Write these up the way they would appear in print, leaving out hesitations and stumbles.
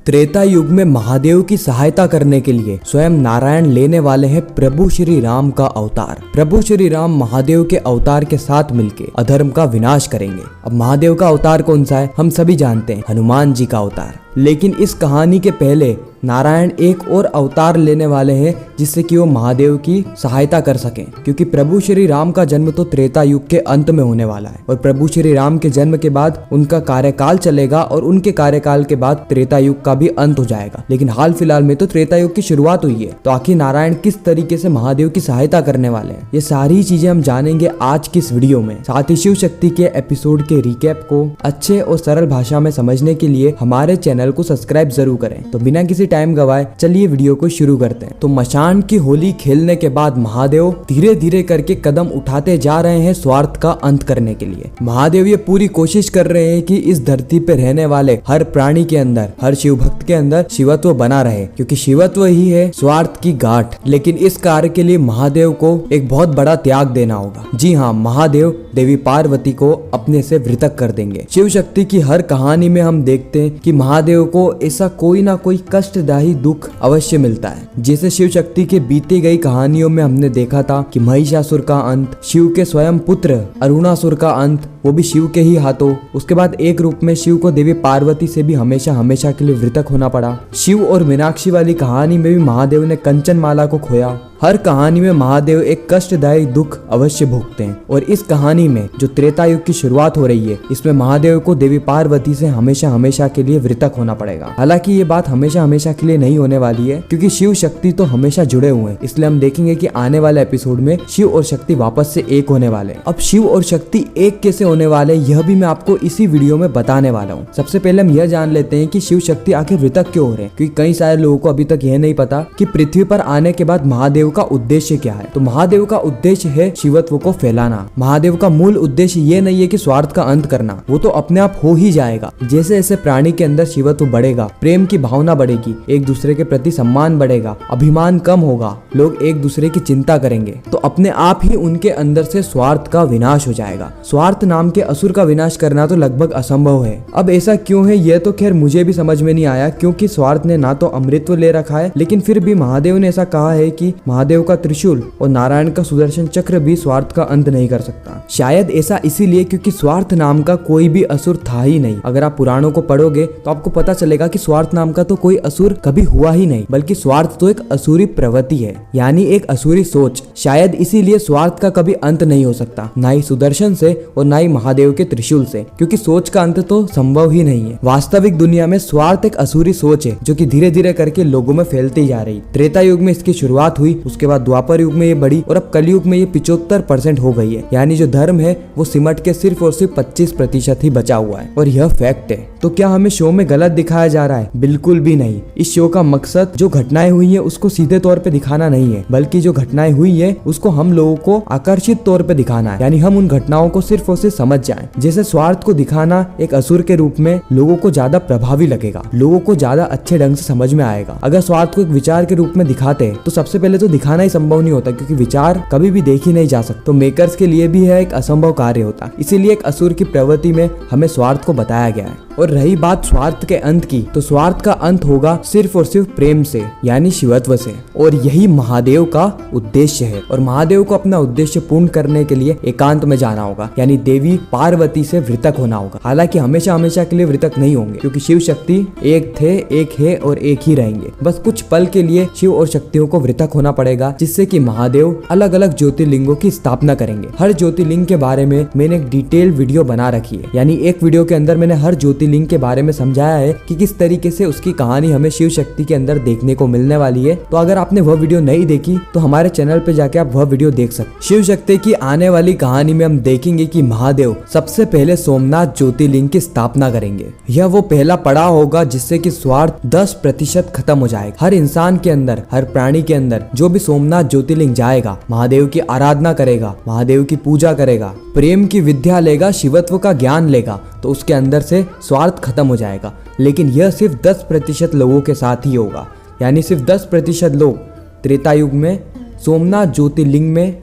त्रेता युग में महादेव की सहायता करने के लिए स्वयं नारायण लेने वाले हैं प्रभु श्री राम का अवतार। प्रभु श्री राम महादेव के अवतार के साथ मिलकर अधर्म का विनाश करेंगे। अब महादेव का अवतार कौन सा है हम सभी जानते हैं, हनुमान जी का अवतार। लेकिन इस कहानी के पहले नारायण एक और अवतार लेने वाले हैं जिससे कि वो महादेव की सहायता कर सकें, क्योंकि प्रभु श्री राम का जन्म तो त्रेता युग के अंत में होने वाला है और प्रभु श्री राम के जन्म के बाद उनका कार्यकाल चलेगा और उनके कार्यकाल के बाद त्रेता युग का भी अंत हो जाएगा। लेकिन हाल फिलहाल में तो त्रेता युग की शुरुआत हुई है। तो आखिर नारायण किस तरीके से महादेव की सहायता करने वाले हैं, ये सारी चीजें हम जानेंगे आज की इस वीडियो में। साथ ही शिव शक्ति के एपिसोड के रिकैप को अच्छे और सरल भाषा में समझने के लिए हमारे चैनल को सब्सक्राइब जरूर करें। तो बिना किसी टाइम गवाए चलिए वीडियो को शुरू करते हैं। तो मशान की होली खेलने के बाद महादेव धीरे धीरे करके कदम उठाते जा रहे हैं स्वार्थ का अंत करने के लिए। महादेव ये पूरी कोशिश कर रहे हैं कि इस धरती पे रहने वाले हर प्राणी के अंदर, हर शिव भक्त के अंदर शिवत्व बना रहे, क्योंकि शिवत्व ही है स्वार्थ की गांठ। लेकिन इस कार्य के लिए महादेव को एक बहुत बड़ा त्याग देना होगा। जी हाँ, महादेव देवी पार्वती को अपने से वृतक कर देंगे। शिव शक्ति की हर कहानी में हम देखते हैं कि महादेव को ऐसा कोई ना कोई कष्टदायी दुख अवश्य मिलता है। जैसे शिव शक्ति के बीती गई कहानियों में हमने देखा था कि महिषासुर का अंत, शिव के स्वयं पुत्र अरुणासुर का अंत, वो भी शिव के ही हाथों। उसके बाद एक रूप में शिव को देवी पार्वती से भी हमेशा हमेशा के लिए वृतक होना पड़ा। शिव और मीनाक्षी वाली कहानी में भी महादेव ने कंचन माला को खोया। हर कहानी में महादेव एक कष्टदायी दुख अवश्य भोगते हैं और इस कहानी में जो त्रेता युग की शुरुआत हो रही है, इसमें महादेव को देवी पार्वती से हमेशा हमेशा के लिए वृतक होना पड़ेगा। हालांकि ये बात हमेशा हमेशा के लिए नहीं होने वाली है, क्योंकि शिव शक्ति तो हमेशा जुड़े हुए हैं। इसलिए हम देखेंगे कि आने वाले एपिसोड में शिव और शक्ति वापस से एक होने वाले हैं। अब शिव और शक्ति एक कैसे होने वाले, यह भी मैं आपको इसी वीडियो में बताने वाला हूँ। सबसे पहले हम यह जान लेते हैं कि शिव शक्ति आखिर वृतक क्यों हो रहे हैं, क्योंकि कई सारे लोगों को अभी तक यह नहीं पता कि पृथ्वी पर आने के बाद महादेव का उद्देश्य क्या है। तो महादेव का उद्देश्य है शिवत्व को फैलाना। महादेव का मूल उद्देश्य ये नहीं है कि स्वार्थ का अंत करना, वो तो अपने आप हो ही जाएगा। जैसे जैसे प्राणी के अंदर शिवत्व बढ़ेगा, प्रेम की भावना बढ़ेगी, एक दूसरे के प्रति सम्मान बढ़ेगा, अभिमान कम होगा, लोग एक दूसरे की चिंता करेंगे, तो अपने आप ही उनके अंदर से स्वार्थ का विनाश हो जाएगा। स्वार्थ नाम के असुर का विनाश करना तो लगभग असंभव है। अब ऐसा क्यों है यह तो खैर मुझे भी समझ में नहीं आया, क्योंकि स्वार्थ ने ना तो अमृतत्व ले रखा है, लेकिन फिर भी महादेव ने ऐसा कहा है कि महादेव का त्रिशूल और नारायण का सुदर्शन चक्र भी स्वार्थ का अंत नहीं कर सकता। शायद ऐसा इसीलिए क्योंकि स्वार्थ नाम का कोई भी असुर था ही नहीं। अगर आप पुराणों को पढ़ोगे तो आपको पता चलेगा कि स्वार्थ नाम का तो कोई असुर कभी हुआ ही नहीं, बल्कि स्वार्थ तो एक असुरी प्रवृत्ति है, यानी एक असुरी सोच। शायद इसीलिए स्वार्थ का कभी अंत नहीं हो सकता, ना ही सुदर्शन से और ना ही महादेव के त्रिशूल से, क्योंकि सोच का अंत तो संभव ही नहीं है। वास्तविक दुनिया में स्वार्थ एक असुरी सोच है जो कि धीरे धीरे करके लोगों में फैलती जा रही। त्रेता युग में इसकी शुरुआत हुई, उसके बाद द्वापर युग में ये बढ़ी और अब कलयुग में ये 75% हो गई है। यानी जो धर्म है वो सिमट के सिर्फ और सिर्फ 25% ही बचा हुआ है, और यह फैक्ट है। तो क्या हमें शो में गलत दिखाया जा रहा है? बिल्कुल भी नहीं। इस शो का मकसद जो घटनाएं हुई है उसको सीधे तौर पे दिखाना नहीं है, बल्कि जो घटनाएं हुई है उसको हम लोगों को आकर्षित तौर पे दिखाना है, यानी हम उन घटनाओं को सिर्फ और सिर्फ समझ जाएं। जैसे स्वार्थ को दिखाना एक असुर के रूप में लोगों को ज्यादा प्रभावी लगेगा, लोगों को ज्यादा अच्छे ढंग से समझ में आएगा। अगर स्वार्थ को एक विचार के रूप में दिखाते तो सबसे पहले तो दिखाना ही संभव नहीं होता, क्योंकि विचार कभी भी देखी नहीं जा सकता। तो मेकर्स के लिए भी यह एक असंभव कार्य होता, इसीलिए एक असुर की प्रवृत्ति में हमें स्वार्थ को बताया गया है। और रही बात स्वार्थ के अंत की, तो स्वार्थ का अंत होगा सिर्फ और सिर्फ प्रेम से, यानी शिवत्व से, और यही महादेव का उद्देश्य है। और महादेव को अपना उद्देश्य पूर्ण करने के लिए एकांत में जाना होगा, यानी देवी पार्वती से वृतक होना होगा। हालांकि हमेशा हमेशा के लिए वृतक नहीं होंगे, क्योंकि शिव शक्ति एक थे, एक है और एक ही रहेंगे। बस कुछ पल के लिए शिव और शक्तियों को वृतक होना पड़ेगा, जिससे कि महादेव अलग अलग ज्योतिर्लिंगों की स्थापना करेंगे। हर ज्योतिर्लिंग के बारे में मैंने एक डिटेल वीडियो बना रखी है, यानी एक वीडियो के अंदर मैंने हर ज्योतिर्लिंग के बारे में समझाया है कि किस तरीके से उसकी कहानी हमें शिव शक्ति के अंदर देखने को मिलने वाली है। तो अगर आपने वह वीडियो नहीं देखी तो हमारे चैनल पे जाके आप वह वीडियो देख सकते। शिव शक्ति की आने वाली कहानी में हम देखेंगे कि महादेव सबसे पहले सोमनाथ ज्योतिर्लिंग की स्थापना करेंगे। यह वो पहला पड़ाव होगा जिससे कि स्वार्थ 10% खत्म हो जाएगा। हर इंसान के अंदर, हर प्राणी के अंदर जो भी सोमनाथ ज्योतिर्लिंग जाएगा, महादेव की आराधना करेगा, महादेव की पूजा करेगा, प्रेम की विद्या लेगा, शिवत्व का ज्ञान लेगा, तो उसके अंदर से स्वार्थ खत्म हो जाएगा। लेकिन यह सिर्फ 10% लोगों के साथ ही होगा, यानी सिर्फ 10% लोग त्रेता युग में सोमनाथ ज्योतिर्लिंग में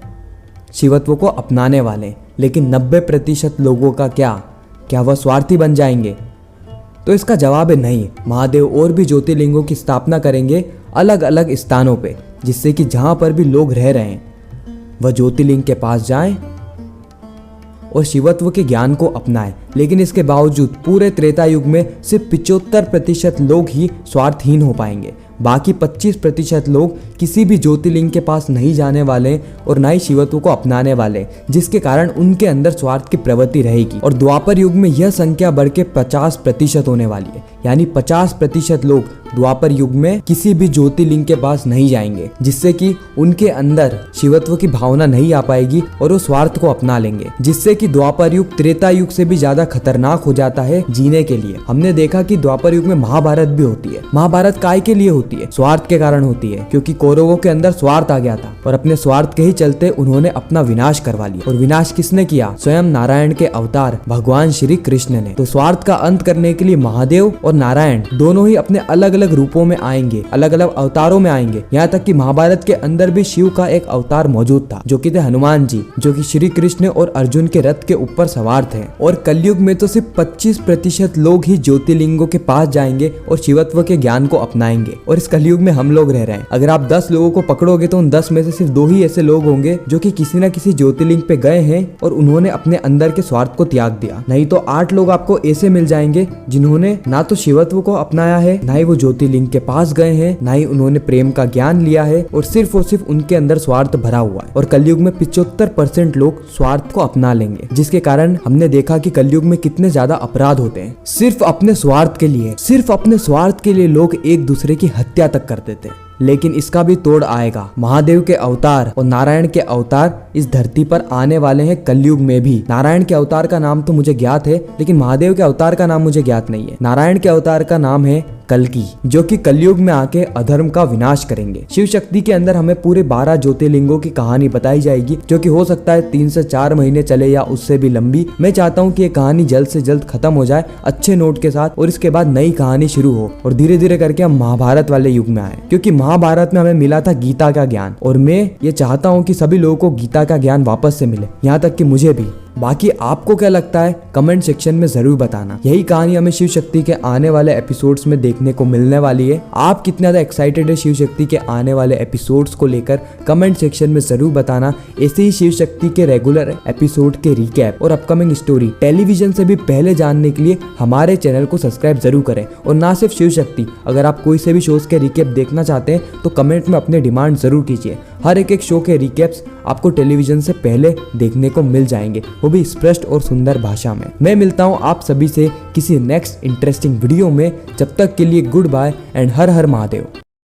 शिवत्व को अपनाने वाले। लेकिन 90% लोगों का क्या वह स्वार्थी बन जाएंगे? तो इसका जवाब है नहीं। महादेव और भी ज्योतिर्लिंगों की स्थापना करेंगे अलग अलग स्थानों पे, जिससे कि जहाँ पर भी लोग रह रहे हैं वह ज्योतिर्लिंग के पास जाएं और शिवत्व के ज्ञान को अपनाएं। लेकिन इसके बावजूद पूरे त्रेता युग में सिर्फ 75% लोग ही स्वार्थहीन हो पाएंगे। बाकी 25% लोग किसी भी ज्योतिर्लिंग के पास नहीं जाने वाले और ना ही शिवत्व को अपनाने वाले, जिसके कारण उनके अंदर स्वार्थ की प्रवृत्ति रहेगी। और द्वापर युग में यह संख्या बढ़ के 50% होने वाली है, यानी 50% लोग द्वापर युग में किसी भी ज्योतिर्लिंग के पास नहीं जाएंगे, जिससे कि उनके अंदर शिवत्व की भावना नहीं आ पाएगी और वो स्वार्थ को अपना लेंगे, जिससे कि द्वापर युग त्रेता युग से भी ज्यादा खतरनाक हो जाता है जीने के लिए। हमने देखा कि द्वापर युग में महाभारत भी होती है। महाभारत काय के लिए होती है? स्वार्थ के कारण होती है, क्योंकि कौरवों के अंदर स्वार्थ आ गया था और अपने स्वार्थ के ही चलते उन्होंने अपना विनाश करवा लिया। और विनाश किसने किया? स्वयं नारायण के अवतार भगवान श्री कृष्ण ने। तो स्वार्थ का अंत करने के लिए महादेव और नारायण दोनों ही अपने अलग अलग रूपों में आएंगे, अलग अलग अवतारों में आएंगे। यहाँ तक कि महाभारत के अंदर भी शिव का एक अवतार मौजूद था, जो कि थे हनुमान जी, जो कि श्री कृष्ण और अर्जुन के रथ के ऊपर सवार थे। और कलयुग में तो सिर्फ 25% लोग ही ज्योतिर्लिंगों के पास जाएंगे और शिवत्व के ज्ञान को अपनाएंगे। और इस कलयुग में हम लोग रह रहे हैं। अगर आप 10 लोगों को पकड़ोगे तो उन 10 में से सिर्फ 2 ही ऐसे लोग होंगे जो कि किसी न किसी ज्योतिर्लिंग पे गए हैं और उन्होंने अपने अंदर के स्वार्थ को त्याग दिया। नहीं तो 8 लोग आपको ऐसे मिल जाएंगे जिन्होंने ना तो शिवत्व को अपनाया है, ना ही वो ज्योतिर्लिंग के पास गए हैं, ना ही उन्होंने प्रेम का ज्ञान लिया है, और सिर्फ उनके अंदर स्वार्थ भरा हुआ है। और कलयुग में 75% लोग स्वार्थ को अपना लेंगे, जिसके कारण हमने देखा कि कलयुग में कितने ज्यादा अपराध होते हैं। सिर्फ अपने स्वार्थ के लिए लोग एक दूसरे की हत्या तक कर देते हैं। लेकिन इसका भी तोड़ आएगा। महादेव के अवतार और नारायण के अवतार इस धरती पर आने वाले हैं कलयुग में भी। नारायण के अवतार का नाम तो मुझे ज्ञात है, लेकिन महादेव के अवतार का नाम मुझे ज्ञात नहीं है। नारायण के अवतार का नाम है कल्कि, जो कि कलयुग में आके अधर्म का विनाश करेंगे। शिव शक्ति के अंदर हमें पूरे 12 ज्योतिर्लिंगों की कहानी बताई जाएगी, जो कि हो सकता है 3 से 4 महीने चले या उससे भी लंबी। मैं चाहता हूँ कि ये कहानी जल्द से जल्द खत्म हो जाए अच्छे नोट के साथ, और इसके बाद नई कहानी शुरू हो और धीरे धीरे करके हम महाभारत वाले युग में आए, क्योंकि महाभारत में हमें मिला था गीता का ज्ञान, और मैं ये चाहता हूँ कि सभी लोगों को गीता का ज्ञान वापस से मिले, यहाँ तक कि मुझे भी। बाकी आपको क्या लगता है कमेंट सेक्शन में जरूर बताना। यही कहानी हमें शिव शक्ति के आने वाले एपिसोड्स में देखने को मिलने वाली है। आप कितना ज्यादा एक्साइटेड है शिव शक्ति के आने वाले एपिसोड्स को लेकर, कमेंट सेक्शन में जरूर बताना। ऐसे ही शिव शक्ति के रेगुलर एपिसोड के रिकैप और अपकमिंग स्टोरी टेलीविजन से भी पहले जानने के लिए हमारे चैनल को सब्सक्राइब जरूर करें। और ना सिर्फ शिव शक्ति, अगर आप कोई से भी शोज के रिकैप देखना चाहते हैं तो कमेंट में अपने डिमांड जरूर कीजिए। हर एक शो के रिकैप्स आपको टेलीविजन से पहले देखने को मिल जाएंगे, वो भी स्पष्ट और सुंदर भाषा में। मैं मिलता हूँ आप सभी से किसी नेक्स्ट इंटरेस्टिंग वीडियो में। जब तक के लिए गुड बाय एंड हर हर महादेव।